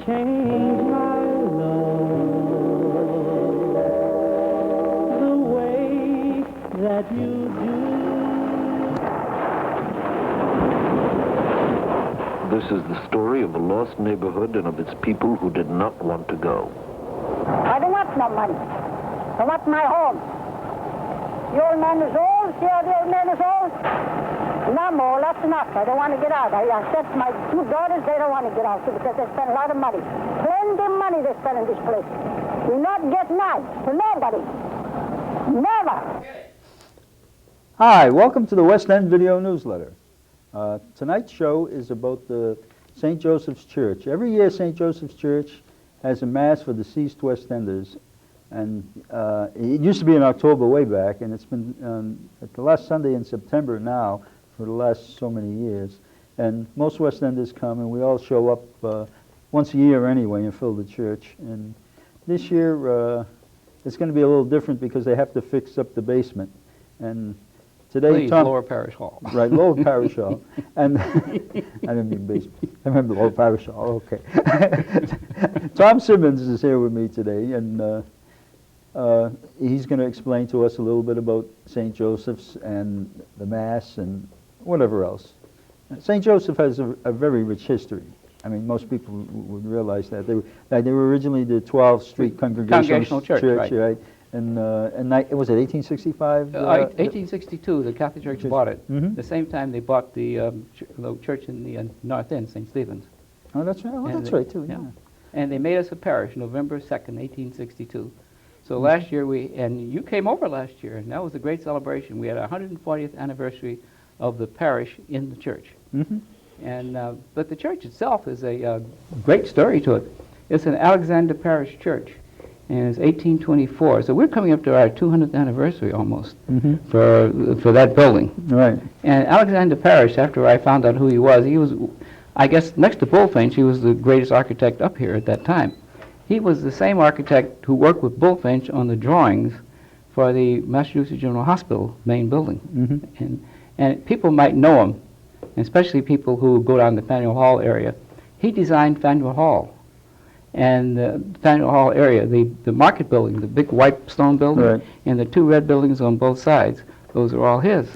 change my love the way that you do. This is the story of a lost neighborhood and of its people who did not want to go. I don't want no money. I want my home. The old man is old. See how the old man is old? No more. That's enough. I don't want to get out. I said to my two daughters, they don't want to get out too because they spend a lot of money. Plenty of money they spend in this place. Do not get mad to nobody. Never. Hi, welcome to the West End Video Newsletter. Tonight's show is about the St. Joseph's Church. Every year St. Joseph's Church has a Mass for deceased West Enders. And it used to be in October way back, and it's been at the last Sunday in September now for the last so many years. And most West Enders come, and we all show up once a year anyway and fill the church. And this year it's going to be a little different because they have to fix up the basement. And today, Please, Lower Parish Hall. Right, Lower Parish Hall. And I didn't mean basement. I remember Lower Parish Hall. Okay. Tom Simmons is here with me today, and he's going to explain to us a little bit about St. Joseph's and the Mass and whatever else. St. Joseph has a very rich history. I mean, most people would realize that. They were originally the 12th Street Congregational Church, right? And it was it 1865? 1862, the Catholic Church bought it. Mm-hmm. The same time they bought the church in the North End, St. Stephen's. Oh, that's right. Oh, that's right too. Yeah. And they made us a parish, November 2nd, 1862. So last year and you came over last year, and that was a great celebration. We had our 140th anniversary of the parish in the church. Mm-hmm. And but the church itself is a great story to it. It's an Alexander Parish church, and it's 1824. So we're coming up to our 200th anniversary almost for that building. Right. And Alexander Parish, after I found out who he was, I guess, next to Bullfinch, he was the greatest architect up here at that time. He was the same architect who worked with Bullfinch on the drawings for the Massachusetts General Hospital main building. Mm-hmm. And people might know him, especially people who go down the Faneuil Hall area. He designed Faneuil Hall. And the Faneuil Hall area, the market building, the big white stone building, right, and the two red buildings on both sides, those are all his.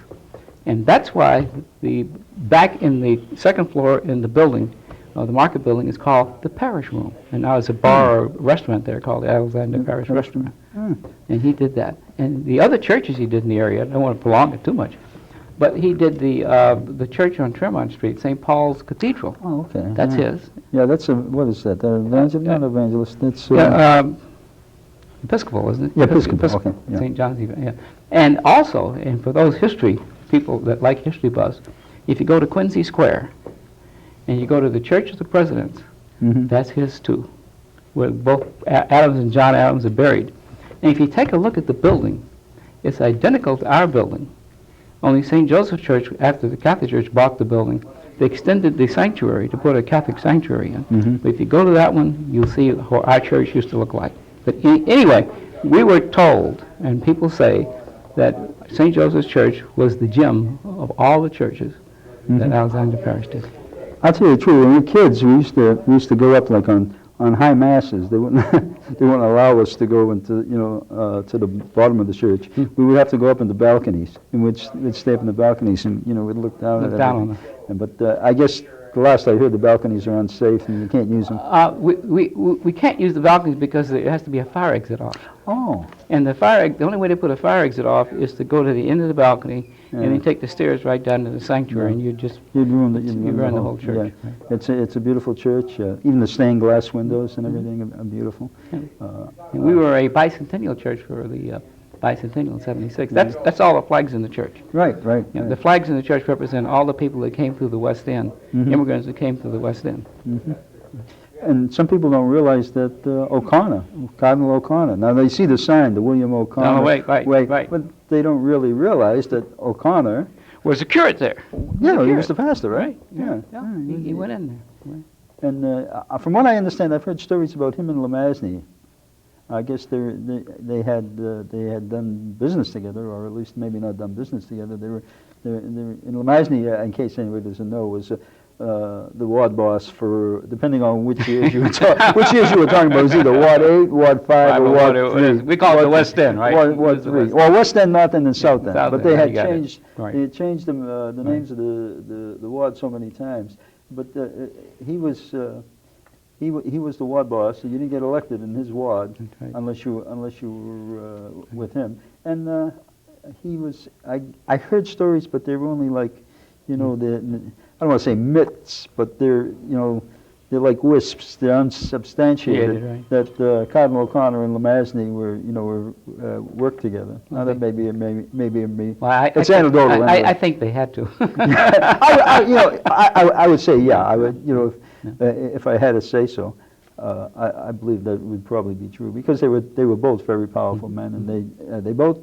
And that's why back in the second floor in the building, the market building, is called the Parish Room. And now there's a bar or restaurant there called the Alexander Parish Restaurant. And he did that. And the other churches he did in the area, I don't want to prolong it too much, but he did the church on Tremont Street, St. Paul's Cathedral. Oh, okay. That's his. Yeah, that's what is that? Not evangelist. It's Episcopal, isn't it? Yeah, Episcopal. Okay. Yeah. St. John's. Yeah. And also, and for those history people that like history buffs, if you go to Quincy Square and you go to the Church of the Presidents, that's his too, where both Adams and John Adams are buried. And if you take a look at the building, it's identical to our building. Only St. Joseph's Church, after the Catholic Church bought the building, they extended the sanctuary to put a Catholic sanctuary in. But if you go to that one, you'll see how our church used to look like. But anyway, we were told, and people say, that St. Joseph's Church was the gem of all the churches that Alexander Parish did. I'll tell you the truth. When we were kids, we used to go up like on high masses. They wouldn't they wouldn't allow us to go into to the bottom of the church. We would have to go up in the balconies, in which we'd stay up in the balconies, and we'd look down at on them. But I guess the last I heard, the balconies are unsafe and you can't use them. We can't use the balconies because there has to be a fire exit off. Oh. And the only way to put a fire exit off is to go to the end of the balcony and then take the stairs right down to the sanctuary, and you'd ruin the whole church. Yeah. Right. It's a beautiful church. Even the stained glass windows and everything are beautiful. And we were a bicentennial church for the bicentennial in '76. That's all the flags in the church. Right. The flags in the church represent all the people that came through the West End, immigrants that came through the West End. And some people don't realize that Cardinal O'Connor. Now they see the sign, the William O'Connor. Oh, right. But they don't really realize that O'Connor was the curate there. Yeah, he was the pastor, right? Yeah. He went in there. Right. And from what I understand, I've heard stories about him and Lamasny. I guess they had done business together, or at least maybe not done business together. They were in Lamasny, in case anybody doesn't know, was ward boss for, depending on which years you were which years you were talking about. It was either Ward 8, Ward 5, or Ward 3. We call it the West End, right? Ward 3. Well, West End, North End, and South End. South But End, they had you got it. changed. Right. They had changed the names of the ward so many times. But he was the ward boss, so you didn't get elected in his ward right. unless you were with him. And he was. I heard stories, but they were only like, I don't want to say myths, but they're they're like wisps. They're unsubstantiated. Yeah, right. That Cardinal O'Connor and LeMasney were worked together. Now that maybe Well, it's anecdotal. I think they had to. I would say I would if I had to say so. I believe that would probably be true because they were both very powerful men, and they both.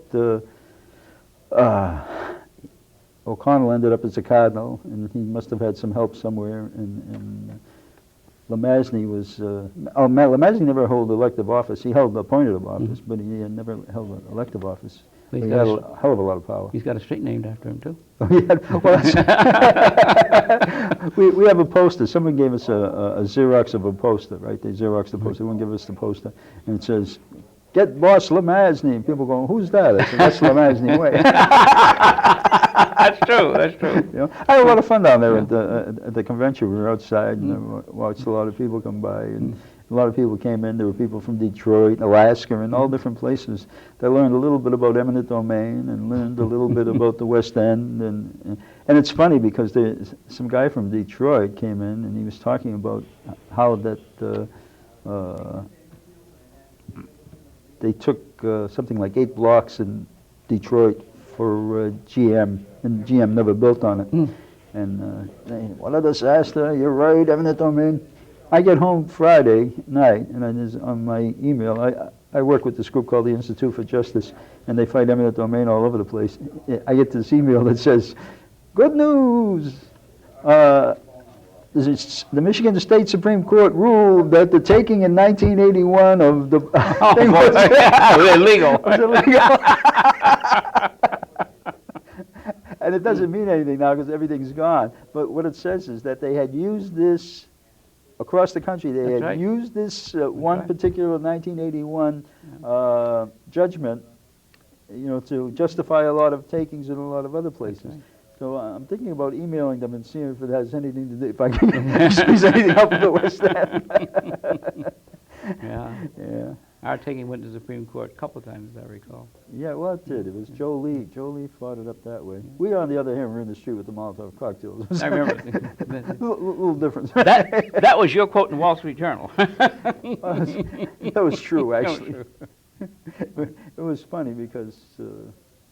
O'Connell ended up as a cardinal, and he must have had some help somewhere. And LeMasney was. LeMasney never held elective office. He held appointed office, but he never held an elective office. Well, he had a hell of a lot of power. He's got a street named after him too. Well, we have a poster. Someone gave us a Xerox of a poster, right? They Xeroxed the poster. One gave us the poster, and it says, "Get Boss LeMasney." And people go, "Who's that?" I said, "That's LeMasney Way." That's true. That's true. I had a lot of fun down there at the convention. We were outside and watched a lot of people come by, and a lot of people came in. There were people from Detroit, Alaska, and all different places. They learned a little bit about eminent domain and learned a little bit about the West End. And it's funny because some guy from Detroit came in and he was talking about how that they took something like 8 blocks in Detroit for GM, and GM never built on it. And what a disaster! You're right, eminent domain. I get home Friday night, and on my email, I work with this group called the Institute for Justice, and they fight eminent domain all over the place. I get this email that says, "Good news! The Michigan State Supreme Court ruled that the taking in 1981 of the thing was illegal." was illegal. And it doesn't mean anything now because everything's gone. But what it says is that they had used this across the country. They had right. used this one particular 1981 judgment, to justify a lot of takings in a lot of other places. Right. So I'm thinking about emailing them and seeing if it has anything to do, if I can squeeze anything up in the West End. Yeah. Yeah. Our taking went to the Supreme Court a couple of times, as I recall. Yeah, well, it did. It was Joe Lee. Joe Lee fought it up that way. We, on the other hand, were in the street with the Molotov cocktails. I remember. little difference. That was your quote in Wall Street Journal. That was true, actually. That was true. It was funny because,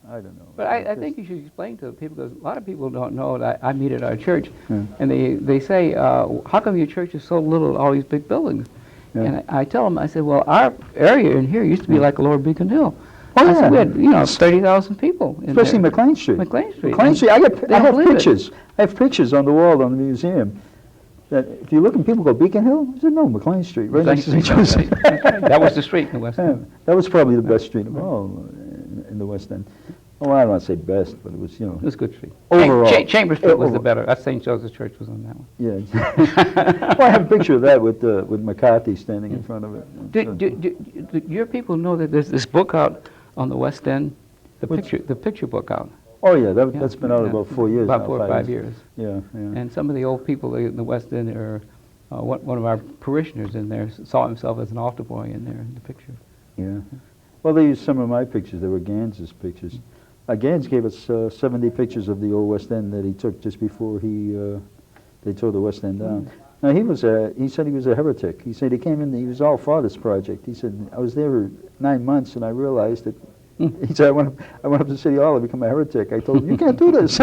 I don't know. But I think you should explain to the people, because a lot of people don't know that I meet at our church, and they say, how come your church is so little, all these big buildings? Yeah. And I tell them, I said, well, our area in here used to be like Lower Beacon Hill. Oh, I said, we had, 30,000 people in especially there. McLean Street. McLean Street. McLean Street. I have believe it. pictures. I have pictures on the wall on the museum. That if you look and people go, Beacon Hill? I said, no, McLean Street. Right next to St. Joseph. That was the street in the West End. That was probably the best street of all in the West End. Oh, I don't want to say best, but it was, It was a good street. Overall. Chamber Street was the better. That's St. Joseph's Church was on that one. Yeah. Well, I have a picture of that with McCarthy standing in front of it. Do your people know that there's this book out on the West End, the picture book out? Oh, yeah, that's been out about 4 years About now, 4 or 5 years. Yeah. And some of the old people in the West End are, one of our parishioners in there saw himself as an altar boy in there in the picture. Yeah. Well, they used some of my pictures. They were Gans's pictures. Gans gave us 70 pictures of the old West End that he took just before they tore the West End down. Now, he said he was a heretic. He said he came in, he was all for this project. He said, I was there for 9 months and I realized that, he said, I went up to City Hall to become a heretic. I told him, you can't do this.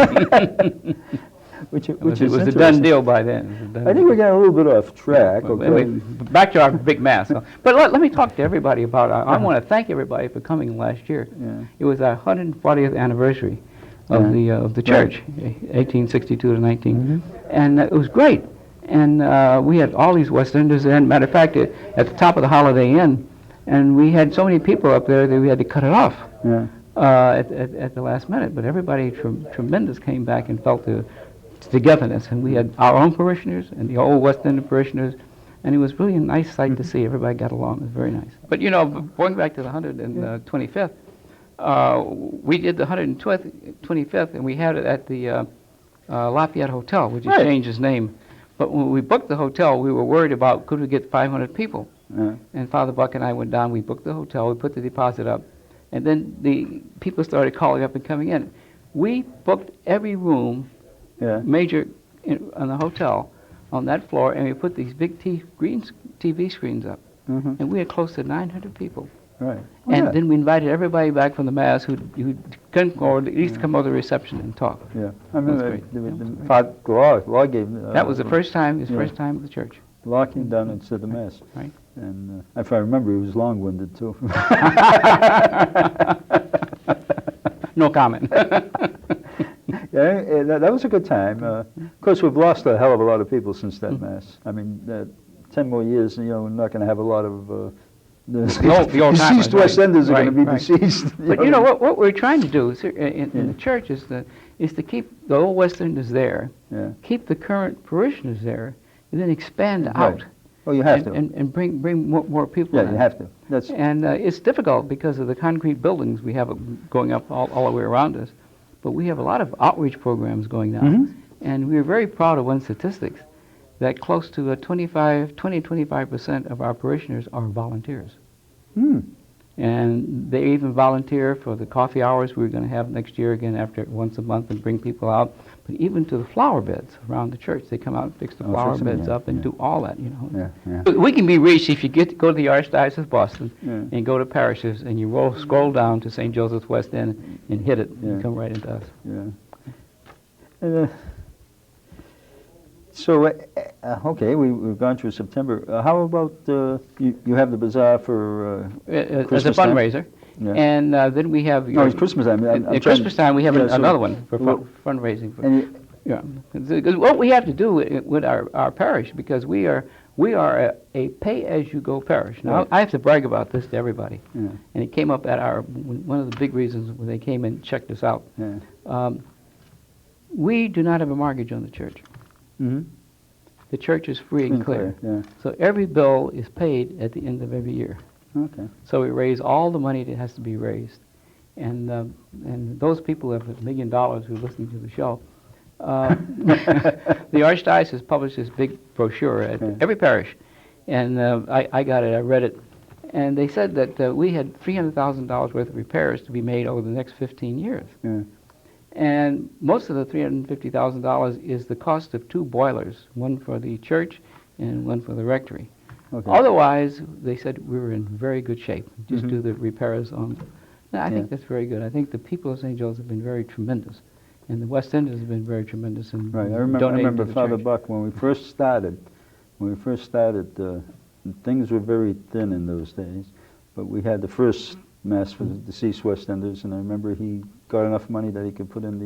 Which It was is a done deal by then. I think we're getting a little bit off track. Well, Okay. back to our big mass. But let me talk to everybody about, I want to thank everybody for coming last year. Yeah. It was our 140th anniversary of the church, 1862 to 19. And it was great. And we had all these West Enders there. And matter of fact, at the top of the Holiday Inn, and we had so many people up there that we had to cut it off at the last minute. But everybody tremendous came back and felt the togetherness, and we had our own parishioners and the old West End parishioners, and it was really a nice sight to see. Everybody got along. It was very nice. But you know, going back to the 125th, we did the 125th, and we had it at the Lafayette Hotel, which has changed its name. But when we booked the hotel, we were worried about could we get 500 people. And Father Buck and I went down. We booked the hotel. We put the deposit up, and then the people started calling up and coming in. We booked every room, major, on the hotel, on that floor, and we put these big TV screens up, and we had close to 900 people. Right. And then we invited everybody back from the mass who couldn't, or at least come over to the reception and talk. Yeah, I remember Law gave. That was the first time. His first time at the church. Law came down and said the mass. Right. And if I remember, he was long-winded too. No comment. Yeah, that was a good time. Of course, we've lost a hell of a lot of people since that mass. I mean, 10 more years, you know, we're not going to have a lot of the deceased West Enders are going to be deceased. But you know what we're trying to do in the church is to keep the old West Enders there, keep the current parishioners there, and then expand out. Oh, you have to. And bring more people in. Yeah, you have to. And it's difficult because of the concrete buildings we have going up all the way around us. But we have a lot of outreach programs going now. And we're very proud of one statistics, that close to 20-25% of our parishioners are volunteers. And they even volunteer for the coffee hours we're going to have next year again after once a month and bring people out. But even to the flower beds around the church, they come out and fix the flower beds up and do all that, you know. We can be reached if you go to the Archdiocese of Boston and go to parishes and you scroll down to St. Joseph's West End and hit it and come right into us. So, okay, we've gone through September. How about you have the bazaar for as a fundraiser, and then we have it's Christmas time. At Christmas time we have another one for fundraising. Because what we have to do with our parish, because we are a pay-as-you-go parish. Now I have to brag about this to everybody, and it came up at one of the big reasons when they came and checked us out. We do not have a mortgage on the church. The church is free and clear. So every bill is paid at the end of every year. Okay. So we raise all the money that has to be raised. And those people have $1 million who are listening to the show. The Archdiocese published this big brochure at every parish. And I got it, I read it. And they said that we had $300,000 worth of repairs to be made over the next 15 years. And most of the $350,000 is the cost of 2 boilers, one for the church and one for the rectory. Otherwise, they said we were in very good shape. Just do the repairs on. Now, I think that's very good. I think the people of St. Joe's have been very tremendous, and the West Enders have been very tremendous in I donating remember to the Father church. Buck when we first started. Things were very thin in those days, but we had the first mass for the deceased West Enders, and I remember he got enough money that he could put in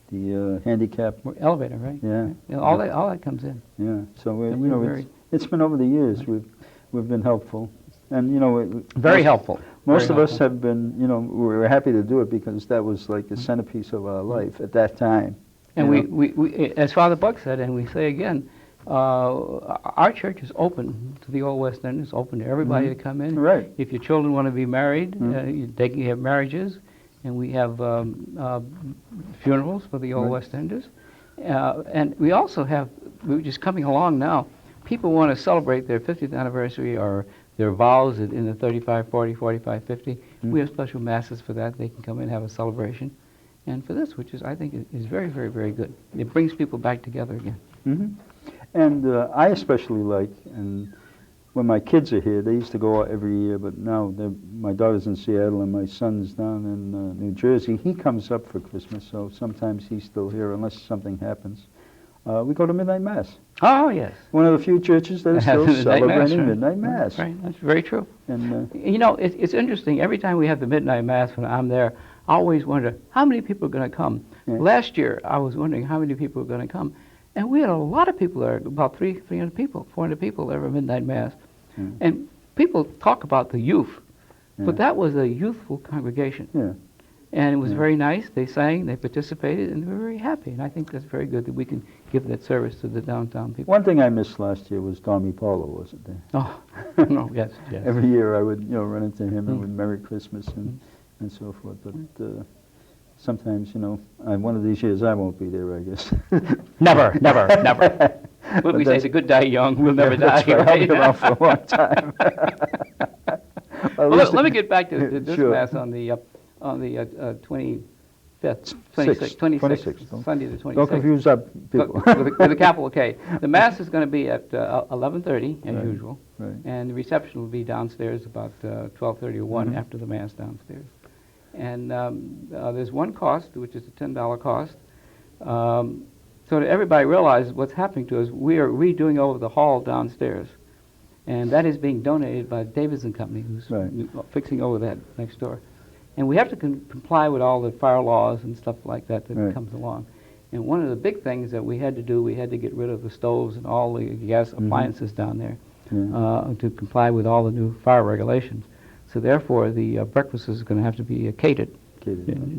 the handicap elevator, right? Yeah. All that comes in. Yeah. So it's been over the years we've been helpful, and very helpful. Most of us have been, we were happy to do it because that was like the centerpiece of our life at that time. And we, as Father Buck said, and we say again, our church is open to the old West End. It's open to everybody to come in. Right. If your children want to be married, they can have marriages, and we have funerals for the old West Enders. And we also have, we're just coming along now, people want to celebrate their 50th anniversary or their vows in the 35, 40, 45, 50. We have special masses for that. They can come in and have a celebration. And for this, which is, I think, is very, very, very good. It brings people back together again. And I especially like, and when my kids are here, they used to go out every year, but now my daughter's in Seattle and my son's down in New Jersey. He comes up for Christmas, so sometimes he's still here unless something happens. We go to Midnight Mass. Oh, yes. One of the few churches that is still celebrating Midnight Mass. Right, that's very true. And it's interesting. Every time we have the Midnight Mass when I'm there, I always wonder, how many people are going to come? Last year, I was wondering how many people are going to come. And we had a lot of people there, about 300 people, 400 people there at Midnight Mass. And people talk about the youth, but that was a youthful congregation. And it was very nice. They sang, they participated, and they were very happy. And I think that's very good that we can give that service to the downtown people. One thing I missed last year was Tommy Paulo, wasn't there? Oh, no, yes, yes. Every year I would, run into him and would Merry Christmas and so forth. But sometimes, one of these years I won't be there, I guess. Never, never, never. What we say is a good die young, we'll never die. That's right. I'll be around for a long time. Well, let me get back to this Mass on the 25th, 26th, Sunday the 26th. Don't confuse up people. With a capital K. The Mass is going to be at 11:30 as usual, Right. and the reception will be downstairs about 12:30 or 1 after the Mass downstairs. And there's one cost, which is a $10 cost. So that everybody realizes what's happening to us, we are redoing over the hall downstairs. And that is being donated by Davis and Company, who's fixing over that next door. And we have to comply with all the fire laws and stuff like that comes along. And one of the big things that we had to do, we had to get rid of the stoves and all the gas appliances down there to comply with all the new fire regulations. So therefore, the breakfast is going to have to be catered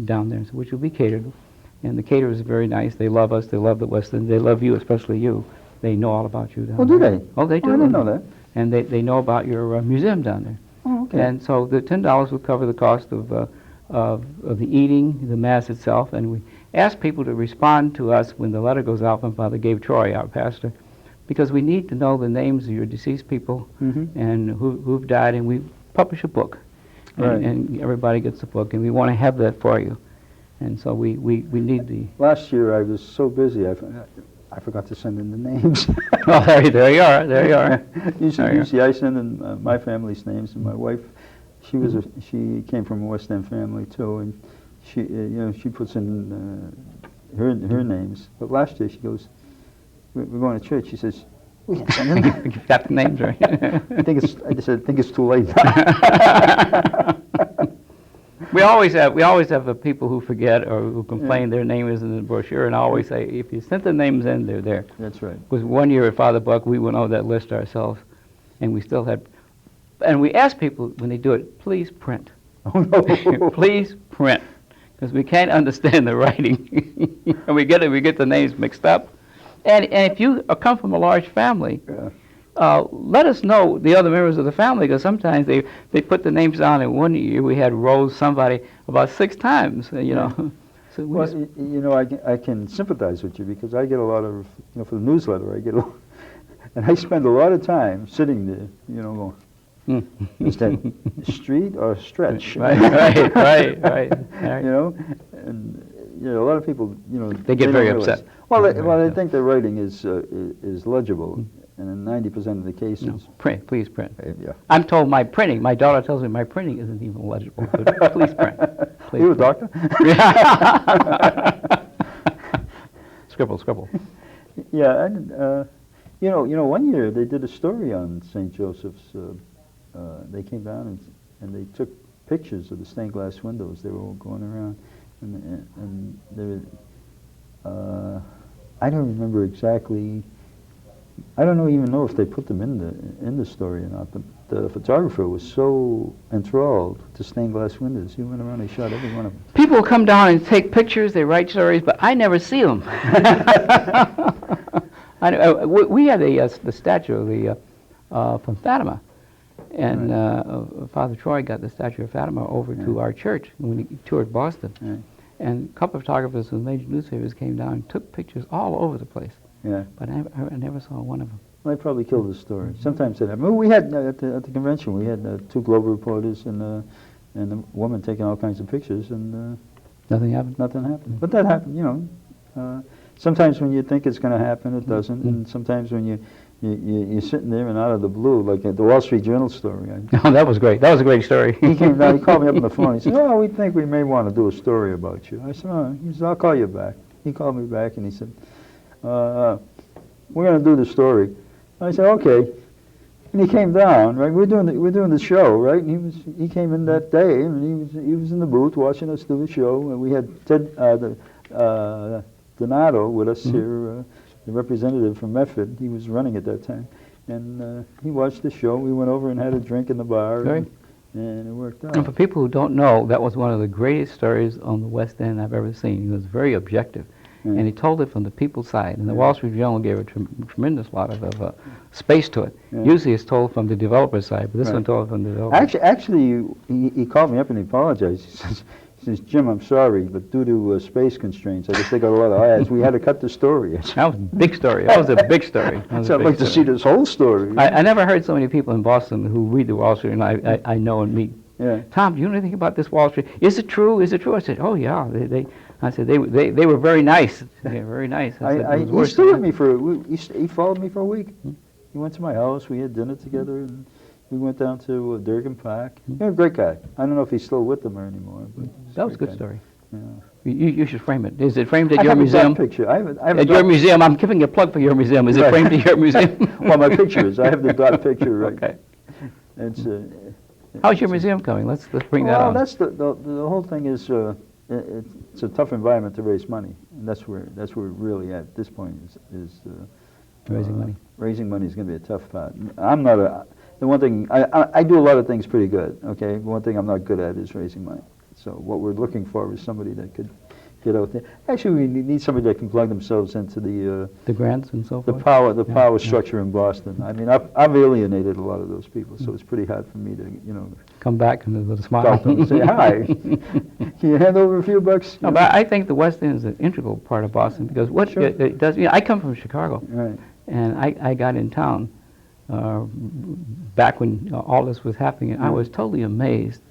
down there, which will be catered. And the caterers are very nice. They love us. They love the West End. They love you, especially you. They know all about you down there. Oh, do they? Oh, they do. I didn't know that. And they know about your museum down there. Oh, okay. And so the $10 will cover the cost of the eating, the Mass itself. And we ask people to respond to us when the letter goes out from Father Gabe Troy, our pastor, because we need to know the names of your deceased people and who've died. And we publish a book. And everybody gets a book. And we want to have that for you. And so we need the... Last year I was so busy, I forgot to send in the names. Oh, there you are. There you are. Usually I send in my family's names, and my wife, she came from a West End family too, and she puts in her names. But last year she goes, we're going to church. She says, we can send in. You got the names right. I think it's too late. We always have the people who forget or who complain their name isn't in the brochure, and I always say, if you sent the names in, they're there. That's right. Because one year at Father Buck, we went over that list ourselves, and we still had, and we asked people when they do it, please print. Oh, no. Please print, because we can't understand the writing, and we get the names mixed up. And if you come from a large family, let us know the other members of the family, because sometimes they put the names down. And one year we had Rose somebody about 6 times, So I can sympathize with you, because I get a lot of, for the newsletter, and I spend a lot of time sitting there, going, is that street or stretch? Right. And a lot of people, they get very upset. Well, they think the writing is legible. And in 90% of the cases... No, print, please print. Yeah. I'm told my daughter tells me my printing isn't even legible. But please print. Please you a print. doctor? Scribble. Yeah, and, one year they did a story on St. Joseph's. They came down and they took pictures of the stained glass windows. They were all going around. And they were, I don't remember exactly... I don't even know if they put them in the story or not, but the photographer was so enthralled to stained glass windows. He went around and shot every one of them. People come down and take pictures, they write stories, but I never see them. We had the statue of from Fatima, and Father Troy got the statue of Fatima over to our church when he toured Boston. Right. And a couple of photographers from major newspapers came down and took pictures all over the place. Yeah. But I never saw one of them. Well, they probably killed the story. Sometimes it happened. We had, at the convention, we had 2 Globe reporters and a woman taking all kinds of pictures, and nothing happened? Nothing happened. But that happened, sometimes when you think it's going to happen, it doesn't. And sometimes when you're sitting there and out of the blue, like the Wall Street Journal story. Oh, that was great. That was a great story. He came down, he called me up on the phone. He said, we think we may want to do a story about you. I said, he said, I'll call you back. He called me back and he said, we're going to do the story. I said, okay. And he came down, right? We're doing the show, right? And he came in that day, and he was in the booth watching us do the show. And we had Ted Donato with us here, the representative from Medford. He was running at that time, and he watched the show. We went over and had a drink in the bar. Right. and it worked And for out. people who don't know, that was one of the greatest stories on the West End I've ever seen. He was very objective, Yeah. and he told it from the people's side. And the Yeah. Wall Street Journal gave a tremendous lot of space to it. Yeah. Usually it's told from the developer's side, but this Right. one told it from the developer. Actually, he called me up and he apologized. He says, Jim, I'm sorry, but due to space constraints, I guess they got a lot of ads. We had to cut the story. That was a big story. That was a big story. That was a So I'd big like to see story. this whole story. I never heard so many people in Boston who read the Wall Street, and I know and meet. Yeah. Tom, do you know anything about this Wall Street? Is it true? Is it true? I said, oh yeah. I said they were very nice. They were very nice. I said, it was He worse stayed than with that. me for he followed me for a week. He went to my house. We had dinner together, and we went down to Durgan Park. He's a great guy. I don't know if he's still with them or anymore. But he's That was a great good guy. story. Yeah. You should frame it. Is it framed at I your have a museum? dot picture. I have a At your dot- museum. I'm giving you a plug for your museum. Is it Right. framed at your museum? Well, my picture is. I have the dot picture right. Okay. It's. How's your museum coming? Let's bring that Well, on. that's the whole thing is. It's a tough environment to raise money, and that's where really at this point is Raising money. Raising money is going to be a tough part. I'm not the one thing I do a lot of things pretty good. Okay, one thing I'm not good at is raising money. So what we're looking for is somebody that could get out there. Actually, we need somebody that can plug themselves into The grants and so the forth. power Yeah. structure in Boston. I mean, I've alienated a lot of those people, so it's pretty hard for me to Come back and with a smile. talk to them and say hi. Can you hand over a few bucks? No, but I think the West End is an integral part of Boston because what Sure. it does. I come from Chicago, Right. and I got in town back when all this was happening, and I was totally amazed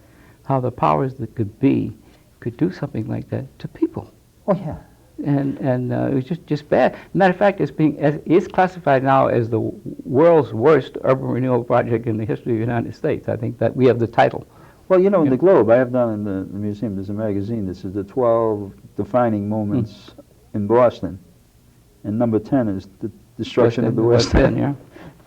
how the powers that could be could do something like that to people. Oh yeah. And it was just bad. Matter of fact, it's classified now as the world's worst urban renewal project in the history of the United States. I think that we have the title. Well, in Yeah. the Globe, I have down in the museum, there's a magazine. This is the 12 defining moments in Boston. And number 10 is the destruction of the West End. Yeah.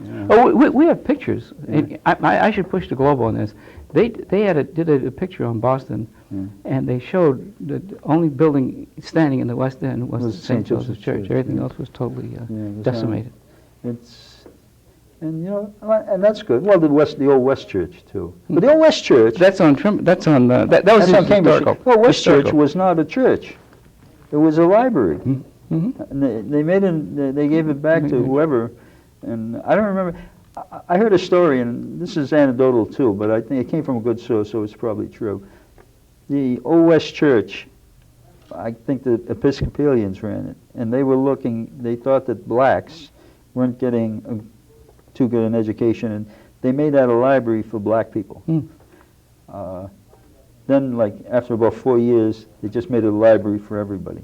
Yeah. Oh, we have pictures. Yeah. I should push the Globe on this. They did a picture on Boston, Yeah. and they showed the only building standing in the West End was Was the St. Joseph's Church. Everything yeah. else was totally Yeah, it was decimated. And and that's good. Well, the old West Church too. But the old West Church, That's on that was that's on Cambridge. historical. Well, West Church Historical. was not a church. It was a library. Mhm. And they made it. They gave it back to Mhm. whoever. And I don't remember. I heard a story, and this is anecdotal too, but I think it came from a good source, so it's probably true. The Old West Church, I think the Episcopalians ran it, and they were looking. They thought that blacks weren't getting too good an education, and they made that a library for black people. Then, like after about 4 years, they just made it a library for everybody.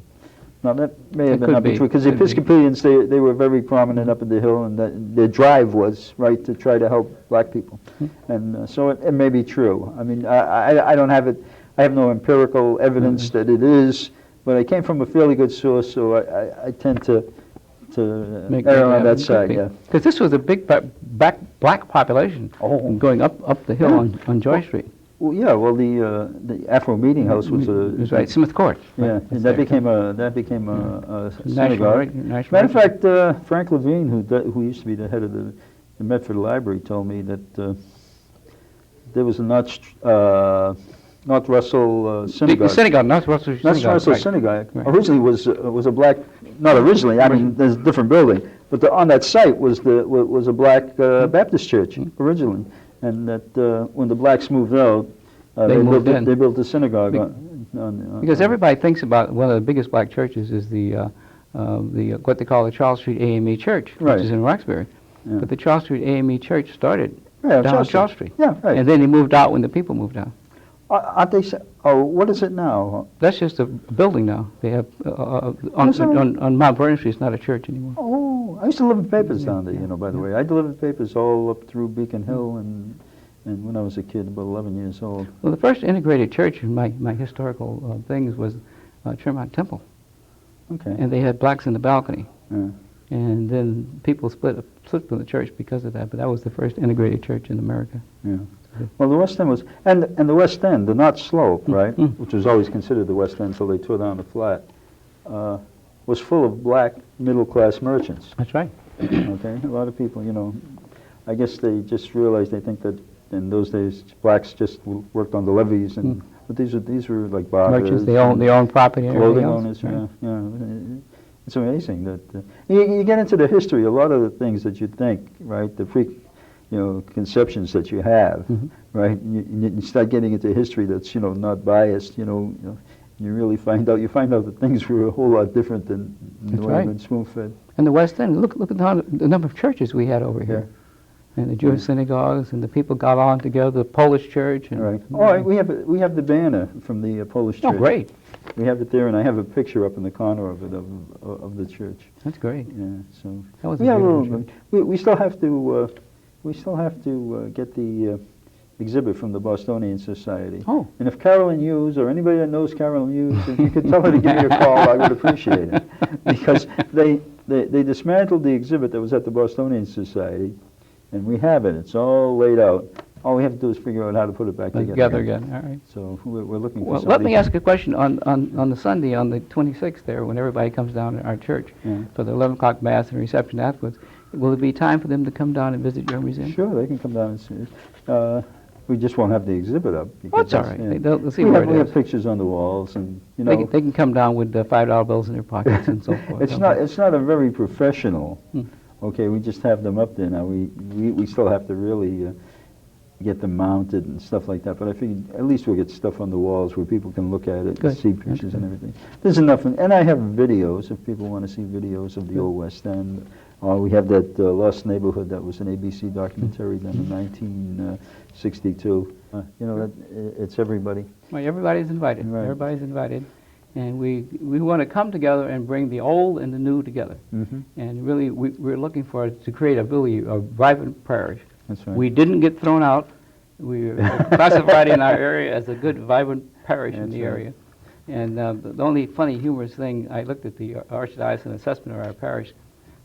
Now that may have It been could not be, true because the could be. Episcopalians they were very prominent up in the hill, and their drive was right to try to help black people, and so it may be true. I mean, I don't have it. I have no empirical evidence that it is, but I came from a fairly good source, so I tend to err on that side. Yeah. Because this was a big black population going up the hill Yeah. on Joy Street. Well, yeah. Well, the Afro Meeting House was a That's right, Smith Court. yeah, Right, and that's that there. became a synagogue. National Matter of fact, Frank Levine, who used to be the head of the Medford Library, told me that there was a North Russell synagogue. The synagogue, North Russell North Synagogue. Russell right. Synagogue Right. originally was a black. Not originally. I mean, there's a different building, but on that site was a black Baptist church originally, and that when the blacks moved out, They moved in. They built a synagogue. Because everybody thinks about one of the biggest black churches is the what they call the Charles Street AME Church, Right. which is in Roxbury. Yeah. But the Charles Street AME Church started Yeah, down Charles Street. Yeah, right. And then they moved out when the people moved out. Aren't they? Oh, what is it now? That's just a building now. They have Is that right? on Mount Vernon Street. It's not a church anymore. Oh, I used to deliver papers down there. By the way, I delivered papers all up through Beacon Hill, and when I was a kid, about 11 years old. Well, the first integrated church in my historical things was Tremont Temple, Okay. and they had blacks in the balcony. Yeah. And then people split from the church because of that. But that was the first integrated church in America. Yeah. Well, the West End was, and the West End, the North Slope, right, Mm. which was always considered the West End until they tore down the flat, was full of black middle-class merchants. That's right. Okay, a lot of people, I guess they just realized they think that in those days, blacks just worked on the levees, and but these were like barbers, merchants, they own property and clothing everything else. owners. Yeah. It's amazing that you get into the history. A lot of the things that you think, right, the conceptions that you have, right. You start getting into history that's not biased. You really find out that things were a whole lot different than the way they've been spoon-fed. And the West End, look at the number of churches we had over here. And the Jewish synagogues, and the people got on together, the Polish church. And, right. Oh, we have the banner from the Polish church. Oh, great. We have it there, and I have a picture up in the corner of it, of the church. That's great. Yeah, so That was we have a beautiful little. We still have to get the exhibit from the Bostonian Society. Oh. And if Carolyn Hughes or anybody that knows Carolyn Hughes, if you could tell her to give me a call, I would appreciate it, because they dismantled the exhibit that was at the Bostonian Society, and we have it. It's all laid out. All we have to do is figure out how to put it back together again. All right. So we're looking for Well, somebody. let me ask a question. On the Sunday, on the 26th there, when everybody comes down to our church for the 11 o'clock Mass and reception afterwards, will there be time for them to come down and visit your museum? Sure, they can come down and see it. We just won't have the exhibit up. That's all right. They'll see we where have, it we is. have pictures on the walls, and They can come down with $5 bills in their pockets and so forth. It's not a very professional. Okay, we just have them up there now. We still have to really get them mounted and stuff like that. But I figured at least we'll get stuff on the walls where people can look at it and see pictures and everything. There's enough, and I have videos if people want to see videos of the old West End. We have that Lost Neighborhood that was an ABC documentary done in 1962. It's everybody. Well, everybody's invited. Right. Everybody's invited. And we want to come together and bring the old and the new together. And really, we're looking for to create a vibrant parish. That's right. We didn't get thrown out. We are classified in our area as a good, vibrant parish in the area. And the only funny, humorous thing, I looked at the Archdiocesan assessment of our parish.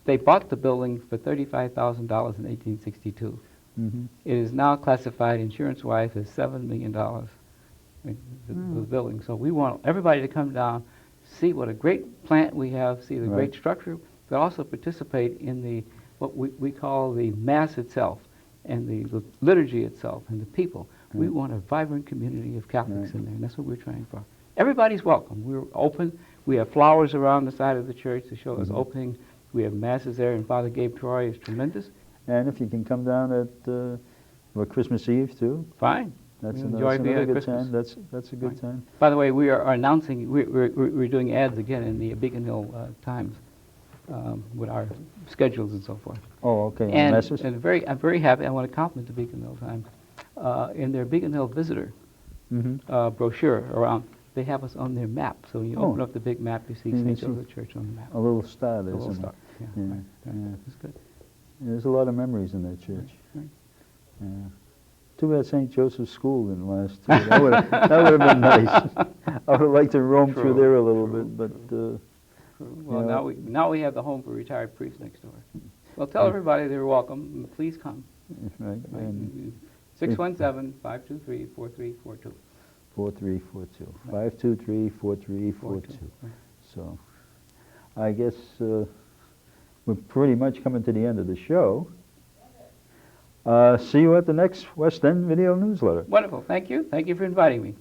They bought the building for $35,000 in 1862. It is now classified insurance-wise as $7 million. The building. So we want everybody to come down, see what a great plant we have, see the great structure, but also participate in what we call the Mass itself and the liturgy itself and the people. We want a vibrant community of Catholics in there, and that's what we're trying for. Everybody's welcome. We're open. We have flowers around the side of the church to show us opening. We have masses there, and Father Gabe Troy is tremendous. And if you can come down at Christmas Eve too. Fine. That's enjoy another good Christmas. time. That's a good time. By the way, we are announcing, we're doing ads again in the Beacon Hill Times with our schedules and so forth. Oh, okay. And messages? I'm very happy. I want to compliment the Beacon Hill Times. In their Beacon Hill Visitor brochure around, they have us on their map. So when you open up the big map, you see St. Joseph Church on the map. A little star there. A little star. Yeah. Yeah. Right. That's good. There's a lot of memories in that church. Right. Yeah. Too bad St. Joseph's School didn't last. That would have been nice. I would have liked to roam through there a little bit, but. Well, now we have the home for retired priests next door. Well, tell everybody they're welcome. Please come. Right. 617-523-4342. 4342. 523-4342. So, I guess we're pretty much coming to the end of the show. See you at the next West End Video Newsletter. Wonderful. Thank you. Thank you for inviting me.